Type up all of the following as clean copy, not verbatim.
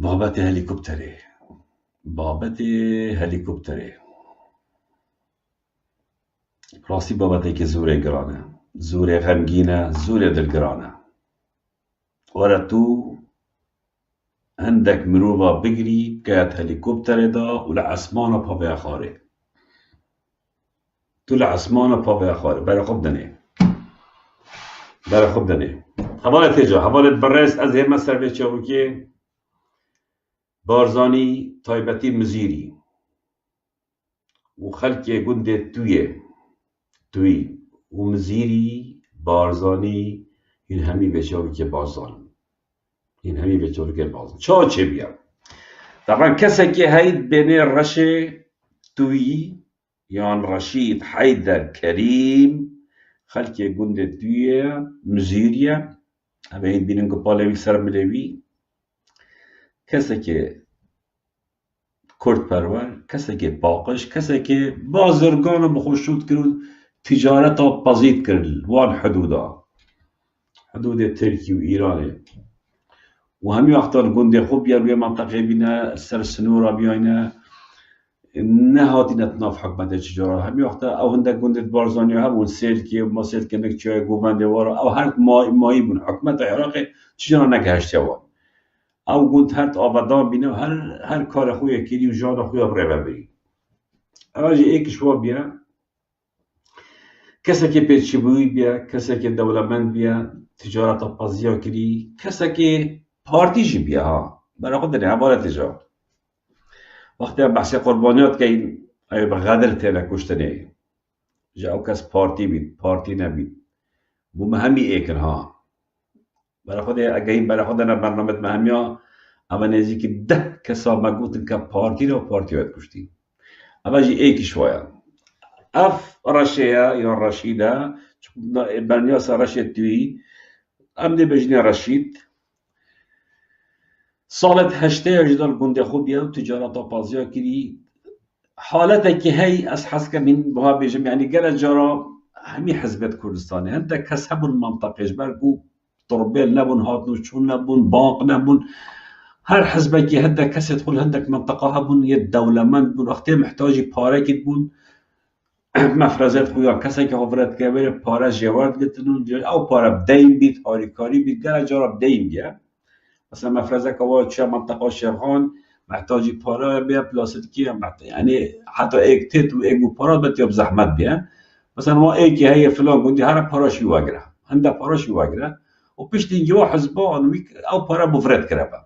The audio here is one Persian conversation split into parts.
بابت هلیکوپتره بابت هلیکوپتره راستی بابتێکی زۆرێ گرانە زۆرێ غەمگینە زۆرێ دڵگرانە وەرە تو هەندێک مرۆڤ بگری بکەیت هەلیکۆپتەرێدا و لە عەسمانە پاڤەیە خوارێ تو لە عەسمانە پاڤەیە خوارێ بەرە خۆب دەنێ هەواڵێت هێجا هەواڵێت بەڕێز ئەز هێمە سەر بێ چاوکێ بارزانی تایبەتی مزیری و خەلکێ گوندێ توی و مزیری بارزانی این هەمی بێچاوکێ بازان این هەمی بێچاوکێ بازان چا چێ بیا طبعا کەسێکی هەیت بێنێ ڕەشێ توی یان ڕەشید حەیدەر کەریم خەلکێ گوندێ تویە مزیریە ئەمە هین بینن گوپالێوی سەر ملێوی کەسێکێ کورتپەروەر کەسێکێ باقش کەسێکێ بازرگانە بخۆشوت کرد و تیجارەتا پەزید کرد وان حدودا حدودێ ترکی و ئیرانێ و هەمی وەختە گوندێ خۆ بیا روێ مەنتەقێ بینە سەر سنوورە بیاینە نەهاتینە ناف حکومەتێ تیجارە هەمی وەختە ئەو هەندێک گوندێت بارزانیە هەبوون سێلکێ و مەسێلکردنێک چیای گۆڤەندێ وەرە ئەو هەر مایی بوون حکومەتە عێراقێ تیجارە نەگەهشتەوە ئەو گوند هەرت ئاڤەدان بینە و هەر کارە خۆیە کردی و ژانە خۆیە بڕێوە بری ئەواژی ئێکیش وا بیە کەسێکێ پێچیبووی بیە کەسێکێ دەوڵەمەند بیە تیجارەتە پەزیا کردی کەسێکێ پارتیژی بیە ها بەرە خۆ دەنێ هەبارەت هێجا وەختێ بەحسێ قوربانیات کەین ئەوێ بە غەدر تێنە کوشتنێ جا ئەو کەس پارتی بیت پارتی نەبیت بوومە هەمی ئێکن ها بەرە خۆ دێ ئەگەین بەرە خۆ دەنە بەرنامەت مە هەمیە ئەمە نێزیکی 10 کەسا مەگوتن کە پارتیرە و پارتیوێت کوشتی ئەمەژی ئێکیش وایە ئەف ڕەشەیە یان ڕەشیدە بەرنیاسە ڕەشێت توی ئەم دێ بەژنێ ڕەشید ساڵێت هەشتەیەژدە گوندێ خۆ بیا و تیجارەتا پازیا کردی حالەتێکی هەی ئەس حەزکە من بها بێژم یعنی گەلە جارا هەمی حزبێت کوردستانی هەندێک کەس هەبوون مەنتەقێش بەرگ و تڕبێل نەبوون هاتن و چوون نەبوون باق نەبوون هەر حزبێکی هەندێک کەسێت خۆل هەندێک مەنتەقە هەبوون یە دەوڵەمەند بوون وەختێ محتاجی پارەکیت بوون مەفرەزێت خویا کەسێکی هەڤرەتکە بێرە پارە ژێوارد گرتن و ئەو پارە بدەین بیت هاریکاری بیت گەلە جارا بدەین بیە مثلا مەفرەزەکە وا چیا مەنتەقا شێرخان محتاجی پارە بێ پلاسیدکیە یعنی حتا ئێک تێت و ئێک و پارە بەتیا بزەحمەت بێ مثلا وا ئێکی هەیە فلان گوندی هەرە پارەشی واگرە هەندە پارەشی واگرە و پشتینگی وا حزبان ئەو پارە بڤرەت کرەبە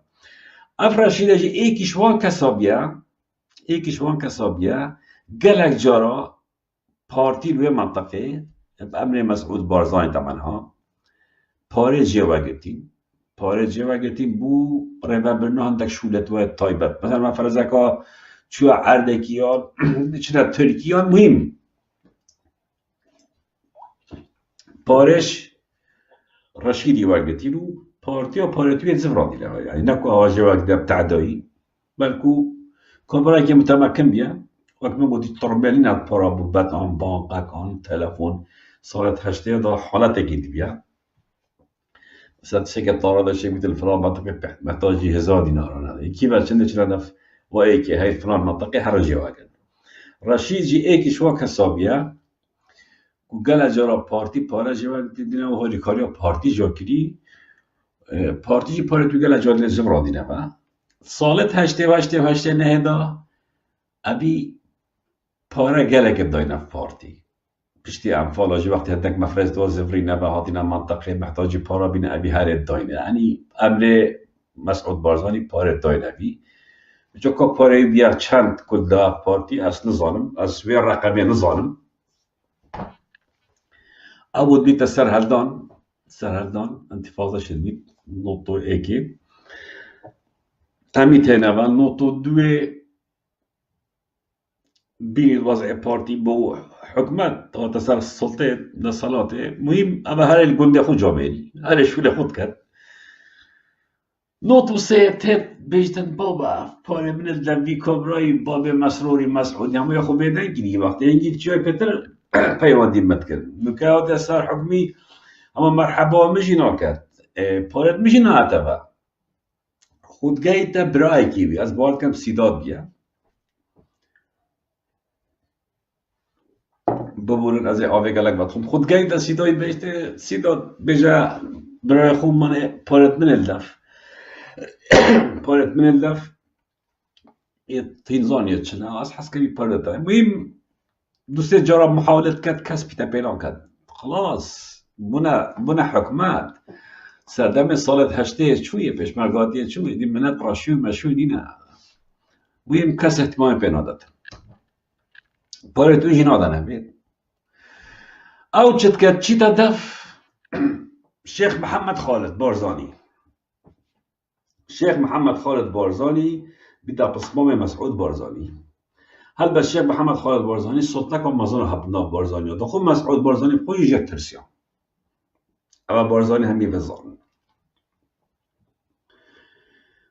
ئەف ڕەشیدەژی ئێکیش وان کەسا بیە گەلێک جارا پارتی روێ منطقێ ئەمرێ مەسعود بارزانی تەمەنها پارێ جێوەگرتین بوو ڕێبەربردنە هەندێک شولەتوایە تایبەت مثلا مەفرەزەکە چووە عەردێکیان چنە تورکیان مهم پارێش ڕەشیدی وەرگرتین و پارتیا پارێتوێ زڤڕاندی لەوە یعنی نەکو ئەوا ژێوەگرتە بتەعدایی بەلکو کۆمپانیەکی متەمەکن بیە وەک من گوتی تڕبێلی نەت پارا بوو بەتان بانقەکان تەلەفۆن ساڵێت هەشتەیەدا حاڵەتێکی بیە مثلا تشێکە تاڕە دەشێ بیت فلان منطقه محتاجی 1000 دینار هذا كيف چنده چنده وایکی هاي فلان منطقه هر جواگن رشید جی ایکیش وا کسابیه گوگل جارا پارتی پارا جواگ دیدن و هاری کاریا پارتی جا کری پارتی جی پارتی گل جار لزم را دینه با سالت هشته نهدا ابی پارا گله که داینه پارتی پشتی انفال آجی وقتی هدنک مفرز دو زفری نبه هاتینا منطقه محتاجی پارا بینه ابی هر داینه یعنی امر مسعود بارزانی پاره داینه بی جو که پاره بیا چند کده پارتی از نظانم از وی رقمی نظانم اول بیت سرهلدان انتفاضه شد بیت نوتو ایکی همی تینه و نوتو دوی بين وضع بارتي بو حكومات تصار السلطة للصلاة مهم أما هاي الجندي خو جامعي هاي شو اللي خد كان نوتو سيتت بيجتن بابا باري من الدبي كبراي بابا مسروري مسعود هم ياخو بينن كني وقت يجي شوي بتر بيوادي متكن نكاو صار حكمي أما مرحبا مشي ناكت بارت مشي ناتبا خودگاهی برای کیوی از باید کم سیداد بیا ببورن از آوه گلک بد خودگاهی تا سیدای بیشته سیداد بجا برای خود من پارت من اللف پارت من اللف تینزانیت چنه از حس کبی پارت مهم دوسته جرب محاولت کرد کس پیتا پیدا کرد خلاص بنا حکمت سردم سالت هشته چویه پیشمرگاتی چویه دی منت راشوی مشوی دینه مهم کس احتمام پیدا داد پارت او جینا دانه بید او چت کرد چی تا دف شیخ محمد خالد بارزانی شيخ محمد خالد بارزاني بدا بصمام مسعود بارزاني هل بس الشيخ محمد خالد بارزاني صوت لكم مظن هبنا بارزاني ودخل مسعود بارزاني بقول يجي ترسيا اما بارزاني هم يفزان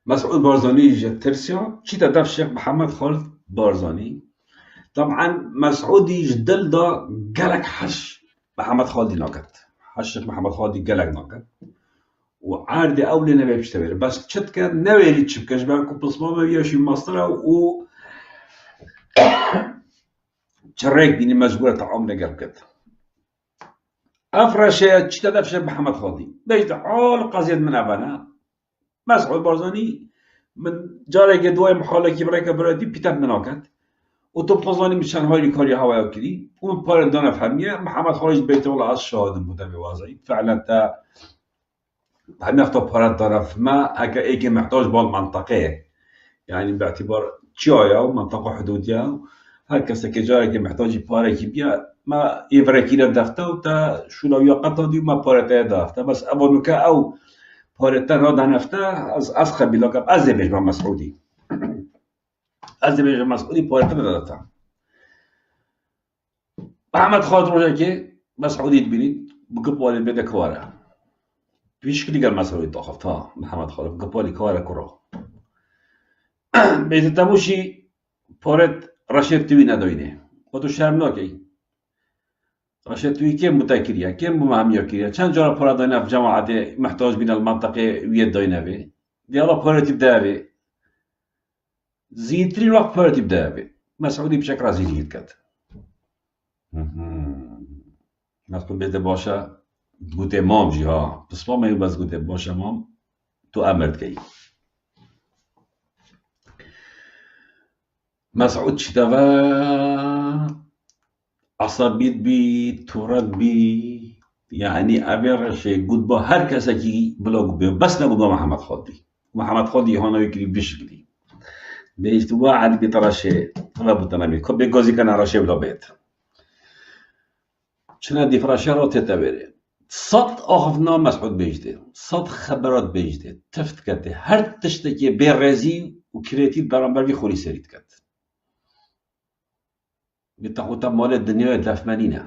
مسعود بارزاني يجي ترسيا شي تدف الشيخ محمد خالد بارزاني طبعا مسعود يجدل دا قالك حش محمد خالد ناكت حش محمد خالد قالك ناكت وعارضة أولى نبي بيشتغل بس شت كان نبي اللي تشبكش بقى كوبلسما ما بيجي مصدره و شريك ديني مجبورة تعامل قبل كده أفرشة شت دفش محمد خالدي ليش عال قصيد من أبنا مسعود بارزاني من جاري جدوي محاولة كبرك برادي بيتم مناكت وتبتزاني مشان هاي كاري هواي كذي ومن باردنا فهمية محمد خالد بيت الله عز شاهد المدرب واضعي فعلا تا هنفتح بارات طرف ما هكا ايكي محتاج بالمنطقة يعني باعتبار تشايا ومنطقة حدودية هكا سكجاري كي محتاج بارا كي بيا ما يفركي دفتا وتا شو لو يقطع دي ما بارتا دفتا بس أول نكا أو بارتا هذا نفتا از خبيلا كاب از بيجمع مسعودي از بيجمع مسعودي بارتا دفتا محمد خالد روجا كي مسعودي تبيني بقبوالي بيدا كوارا پیش کلی گر مسئله داخل تا محمد خالد گپالی کار کرا بیت تموشی پارت رشید توی نداینه و تو شرم ناکی رشید توی کم متأکریه کم مهمیه کریه چند جا پارت داینه في جماعت محتاج بین المنطقه وید داینه بی دیالا پارتی بده بی زیدترین وقت پارتی بده بی مسعودی بشکل رازی جید کرد مسعود بیت باشه گوته مام جی ها پس ما میو بس گوته باشه مام تو امرد کی مسعود شتوا عصبیت بی تورد بی یعنی ابرش گود با هر کسی کی بلاگ بی بس نگود با محمد خالدی هانوی کلی بشکلی بیشت واحد بیتراشه ما بتنامي كوب بيجوزي كان راشه بلا بيت شنا دي فراشه رو تتبره صد آخفنا مسعود بیجده صد خبرات بیجده تفت کرده هر تشتکی بیرزی و کریتیت برانبر بی خوری سرید کرد بتاخوتا مال الدنيا دفمانينا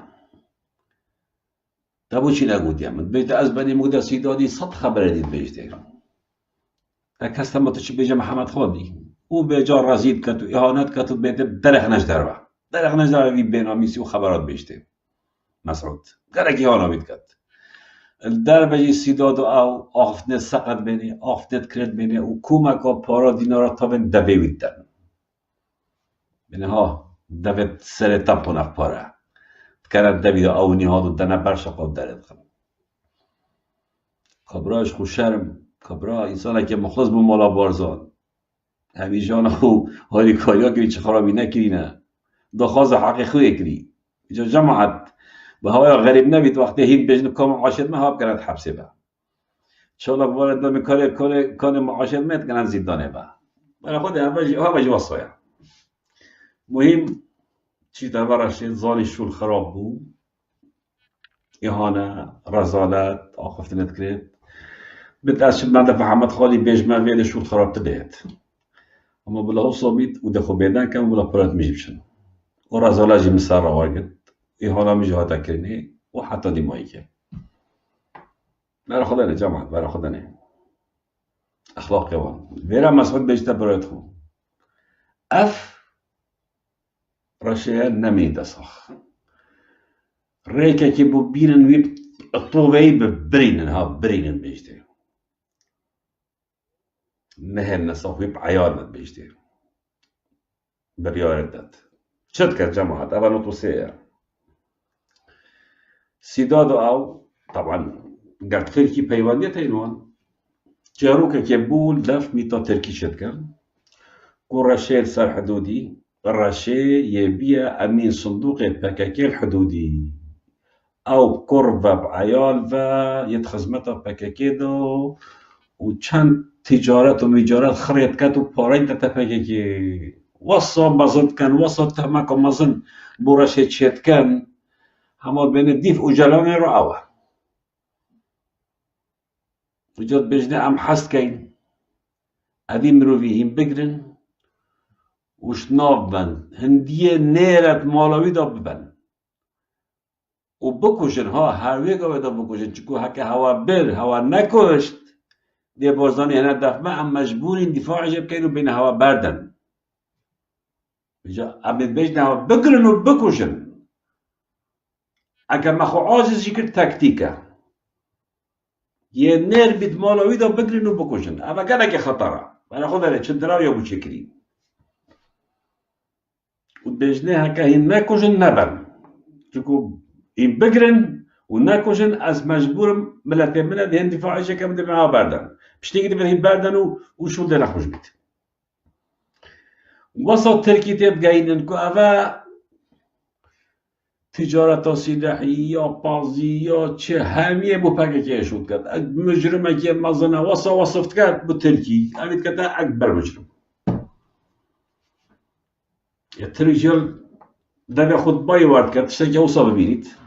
تابو چی نگود یمن بیت از بنی مقدس سیدادی صد خبر دید بیجده تکست ما تشی بیجه محمد خالدی او به جا رزید کرد و اهانت کرد و بیت درخ نجدر وی بینامیسی و خبرات بیجده مسعود گرکی اهانت کرد در بجی سیداد و او آفتنه سقط بینه آفتت کرد بینه و کومکا پارا دینارا تا بین دبه ویدن بینه ها دبه سر تپو نف پاره کرد دبید او نیهاد و دنه برشقاب درد خم کبراش خوش شرم کبرا انسانه که مخلص به مالا بارزان همیجان خو هاری کاریا کری چه خرابی نکری نه دخواز حقی خوی کری اینجا جماعت به هوای غریب نبید وقتی هیچ بجن کام معاشد هاب کرد حبسه با شالا وارد نمی کار معاشد میت کنن زندانه با برای خود ها بجی وصایا مهم چی دربارش زانی شول خراب بود اهانه رزالت آخفتنت کرد بتأسف من دفع محمد خالدی بیجمع ویل شول خراب تدهت اما بلا هو صابید و دخو بیدن کم بلا پرات میجیبشن و رزاله جی مسار رواگد اهانه میجه ها تکرنی و حتی دیمایی که برای خدا نه جماعت برای خدا نه اخلاق قوان ویرا مسعود بیجتا برایت خو اف رشه نمیده ساخ ریکه که بو بینن ویب طوبهی ببرینن ها برینن بیجته مهن صافي بعيارنا بيجتي برياردت شد كان جماعة أبا نطوسية سيدادو أو طبعا قرد خيركي بيواندية تينوان جاروكا كيبول دف ميتا تركي شد كان كوراشيل سار حدودي الراشي يبيع أمين صندوق الباكاكي الحدودي أو كورفا بعيال و يتخزمتا باكاكيدو وچند تجارت و میجارت خرید کرد و پارین تتفکه که وصا مزند کن وصا تمک مزند بورش چید کن همه بین دیف و جلانه رو آوه وجود بجنه ام حست کن ادی مروی هم بگرن وش ناف بند هندیه نیرت مالوی دا ببن و بکشن ها هروی گاوه دا بکشن چکو هکه هوا بر هوا نکشت دی بازدانی هنه دفمه ام مجبورین دفاع عجب کن و بین هوا بردن بجا امید بجنه هوا بگرن و بکشن اگر مخو عاجزی کرد تکتیکه یه نیر بید مالوی دا بگرن و بکشن اما گره که خطره برای خود داره چه درار یا بچکری و بجنه هکه این نکشن نبن چکو این بگرن و نکشن از مجبورم ملت ملت هن دفاعیشه که بده بنا بردن پشتی که این بردن و شول ده نخوش بید وسط ترکی تیب گاینن که اوه تجارت سلاحی یا بازی یا چه همیه بو پاکه که شد کرد مجرمه که مزنه وصفت کرد بو ترکی امید که اکبر مجرم یا ترجل در خطبه وارد کرد تشتاکی اوصا ببینید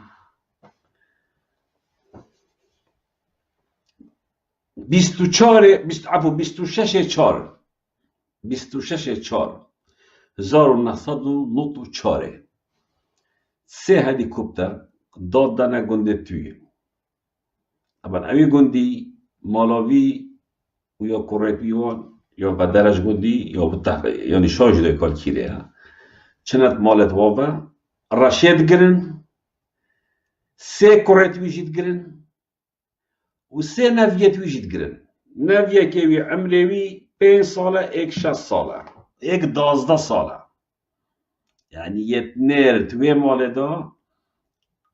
26/4 1994 سه هلیکوپتر دادن گنده توی اما اوی گندی مالاوی و یا کوریپیوان یا بدرش گندی یا یعنی شاج دوی کال کیره چند مالت واوه رشید گرن سه کوریپیوی جید گرن و سه نویتوی جید گرن نویه که وی عمروی 5 ساله 6 ساله 12 ساله يعني يتنير توي مالدا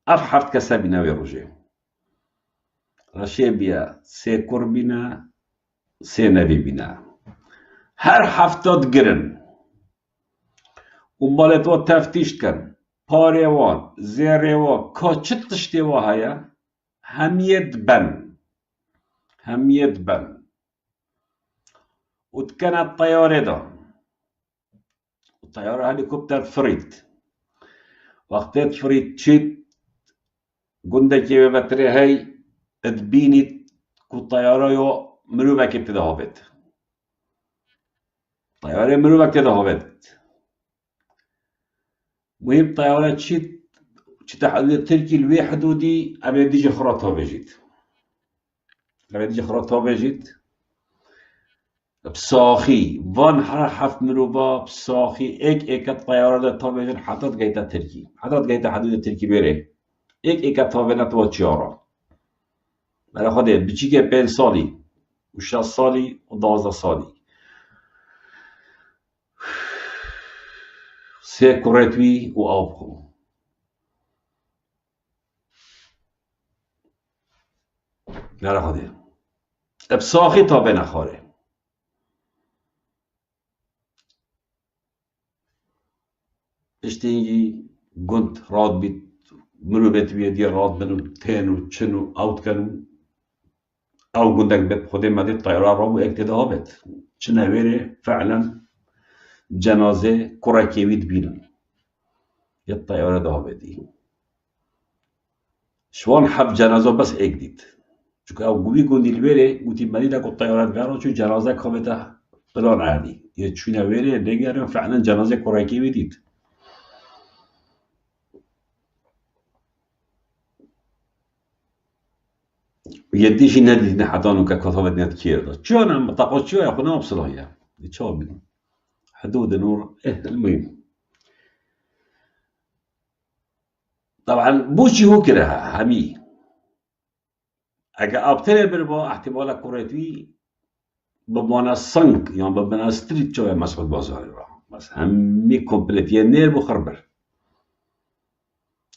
أفحفت كسبنا ويروجي رشيبيا سي كوربينا سي نبي بنا هر حفتات گرن ومالتوا تفتيش كن پاريوان زيريوان كاچت تشتيوا هيا هميت بن وتكنت طيارة دا الطيارة هليكوبتر فريد وقتت فريد تشيت قندك ببتري هاي ادبيني كو الطيارة يو مرومة كبتدا هابت طيارة مرومة كبتدا هابت مهم طيارة تشيت حدود تركي الوي حدودي أبي ديجي خرطها بجيت بساخي وان حرف مروبا بساخي اك الطيارة دا طابجن حطت جيتا تركي حطت جيتا حدود تركي بيري اك طابنت واتشارا برای خودت بچی که 5 سالی و 6 سالی و 12 سالی سه کوریتوی و آب خو برای خودت بساخی تا بنخوره اشتيجي قلت راد بيت منو بيت بيدي راد منو تانو تشنو اوت كانو او قلت بيت خدي ما دي الطيارة رابو اكتدا هابت شنا ويري فعلا جنازة كوراكيويد بينا يا الطيارة ده هابتي شوان حب جنازة بس اكديت شو او قوي قلت الويري قلت ما دي داكو الطيارة بيارو شو جنازة كابتا بلان عادي يتشونا ويري لقيا فعلا جنازة كوراكيويد يديش نادي نحضانو ككثافة ناد كيردا شو أنا مطاقوت شو يا أخونا بصلاحية يتشابه حدود نور المهم طبعا بوشي هو كره همي أجا أبتلي بربا احتمال كوريتوي بمانا سنك يعني بمانا ستريت شوية مسعود بازاري راه بس همي كومبليت ينير بخربر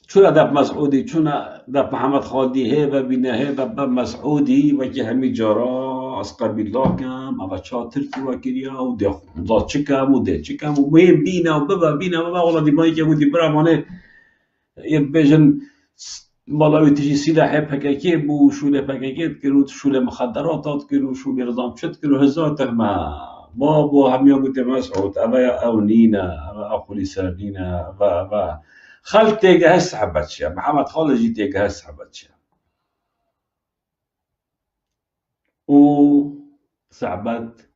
شو داب مسعودي شو داب محمد خالدي هيبة بنا هيبة باب مسعودي وكي همي جارا اسقر بالله كم اما شاطرتي وكريا ودي ضا تشكم ودي تشكم ومهم بينا بينا والله دي مايكي ودي برا مانه يبجن مالاوی تجی سلاح پککی بو شوله پککی کرد شوله مخدرات کرد شوله نظام شد کرد هزار تهمه بابو همیا گوته مسعود او نینا او خلی سرنینا و خل تيجا هسه حبتشا محمد خالد جي تيجا هسه حبتشا و صعبت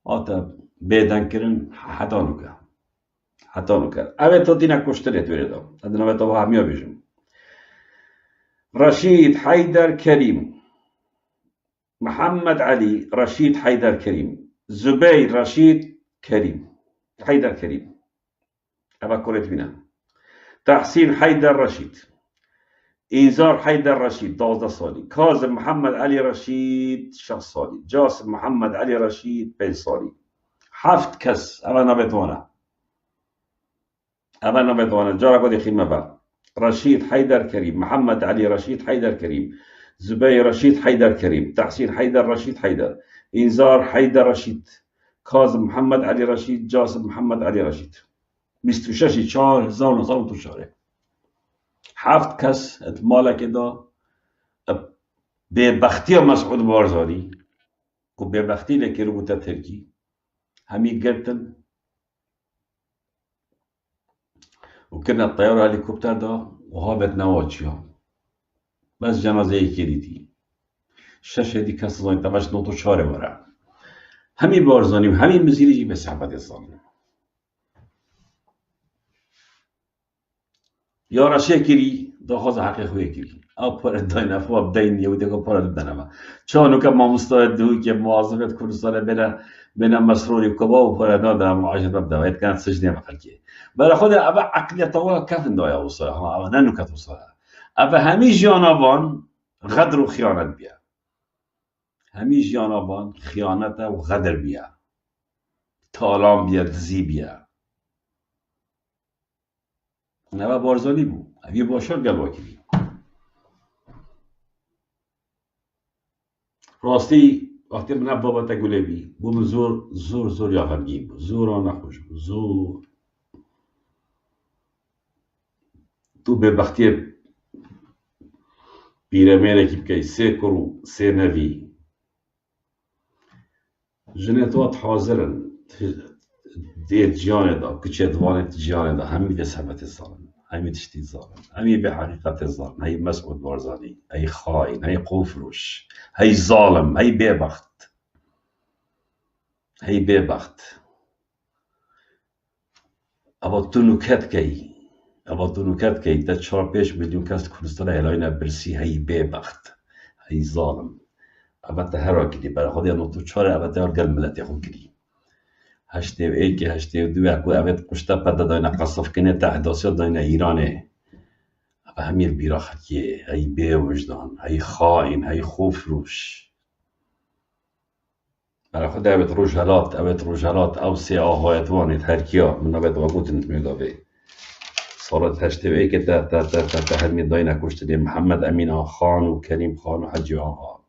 آتا بيدان كرن حتانوكا اوه تو دينا كشتريت بريدو ادنا بيتو هميا بيجم رشيد حيدر كريم محمد علي رشيد حيدر كريم زبير رشيد كريم حيدر كريم أبا كوريت بنا تحسين حيدر رشيد إنذار حيدر رشيد 12 سالي كاظم محمد علي رشيد 6 سالي جاسم محمد علي رشيد 5 سالي حفت كس أبا نبتوانا جارة قد يخيم با رشيد حيدر كريم محمد علي رشيد حيدر كريم زبير رشيد حيدر كريم تحسين حيدر رشيد حيدر إنذار حيدر رشيد كاظم محمد علي رشيد جاسم محمد علي رشيد 26 4 1900 حفت کس مالک دا ببختی مسعود بارزانی و ببختی لکی رو بوده ترکی همی گرتن و كنا الطيارة هليكوبتر دا وهابت نواتشيا بس جنازة يكي ديتي الشاشة دي كاس زاين تباش نوتو شارة ورا همي بارزاني وهمي مزيري جي بس حبات الظالم يا رشي كري دا خواز حقي خوية كري او پار داين افوا بداين يودي كو پار بدنما چانو که ما مستعدو که موظفت کردستان بنا مسروري وكبا وپار دادا معاشرة ببدا ويت كانت سجنية مخلكي برای خود ابا عقلیت طوال کفن دایا وصایا ها ابا ننو کت وصایا ابا همی جانوان غدر و خیانت بیا همی جانوان خیانت و غدر بیا تالام بیا دزی بیا نبا بارزانی بو اوی باشار گل واکلی راستی وقتی من بابا تگوله بی بو زور یا غمگین بو زور نخوش بو زور تو به بختی پیرمینه کی بکی سه کرو سه نوی جنتوات حاضرن ديت جيانه دا كتشي دوانت جيانه دا همي دي سبت الظالم همي تشتي الظالم همي بحقيقة الظالم هي مسعود بارزاني هي خاين هي قوفروش هي ظالم هي بيبخت ابا تو نكت كي دا 4-5 مليون كاس كردستان هلاينا برسي هي بيبخت هي ظالم ابا تهرا كدي برا خودي نوتو چاره ابا تهر قلب ملتي خود كدي هشته و ایکی هشته و دو اکو اوید قشتا پده داینا قصف کنه تحداثیات داینا ایرانه اما همیر بیرا خطیه هی بی وجدان هی خائن هی خوف روش برای خود اوید روژهلات او سی آهایت وانید هرکیا من اوید واقوتنت میگاوه صارت هشته و ایکی تا هرمی داینا کشته دی محمد امین خان و کریم خان و حجی آقا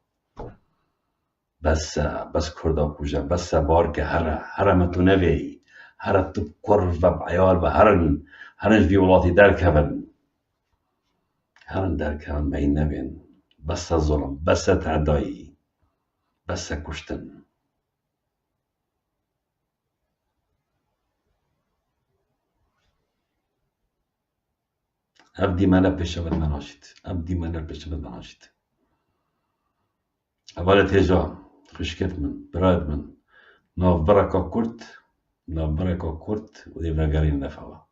بس کردا کوجا بس بارك هر متو نوي هر تو كرفة بعيال هرن في ولاتي دركبن بين نبين بس الظلم بس تعداي بس كشتن أبدي ما نبش بد مناشت أولت هجا خشكت من براد من ناف بركة كرت و دي بنقرين نفوا